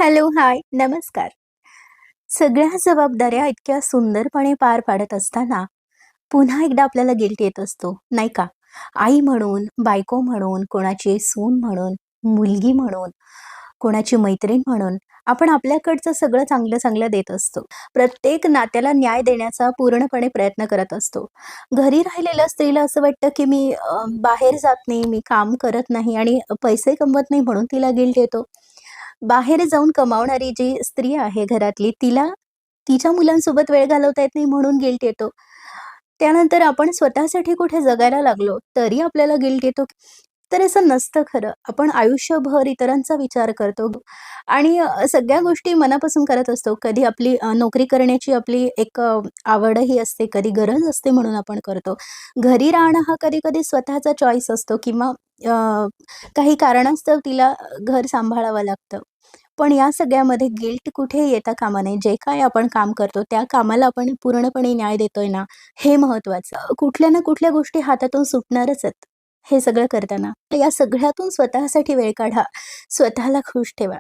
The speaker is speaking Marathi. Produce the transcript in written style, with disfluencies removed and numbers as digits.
हॅलो, हाय, नमस्कार. सगळ्या जबाबदाऱ्या इतक्या सुंदरपणे पार पाडत असताना, पुन्हा एकदा आपल्याला गिल्ट येत असतो, नाही का? आई म्हणून, बायको म्हणून, कोणाची सून म्हणून, मुलगी म्हणून, कोणाची मैत्रीण म्हणून, आपण आपल्याकडचं सगळं चांगलं-चांगलं देत असतो. प्रत्येक नात्याला न्याय देण्याचा पूर्णपणे प्रयत्न करत असतो. घरी राहिलेल्या स्त्रीला असं वाटतं, की मी बाहेर जात नाही, मी काम करत नाही आणि पैसे कमवत नाही म्हणून तिला गिल्ट येतो. बाहेर जाऊन कमावणारी जी स्त्री आहे घरातली, तिला तिच्या मुलांसोबत वेळ घालवता येत नाही म्हणून गिल्ट येतो. त्यानंतर आपण स्वतःसाठी कुठे जगायला लागलो, तरी आपल्याला गिल्ट येतो. तर असं नसतं खरं. आपण आयुष्यभर इतरांचा विचार करतो आणि सगळ्या गोष्टी मनापासून करत असतो. कधी आपली नोकरी करण्याची आपली एक आवडही असते, कधी गरज असते म्हणून आपण करतो. घरी राहणं हा कधी-कधी स्वतःचा चॉईस असतो किंवा अ, काही कारणास्तव तिला घर सांभाळावं लागतं. पण या सगळ्यामध्ये गिल्ट कुठे येता कामा नये. जे काही आपण काम करतो, त्या कामाला आपण पूर्णपणे न्याय देतोय ना, हे महत्त्वाचं. कुठल्या ना कुठल्या गोष्टी हातातून सुटणारच आहेत, हे सगळं करताना. तर या सगळ्यातून स्वतःसाठी वेळ काढा. स्वतःला खुश ठेवा.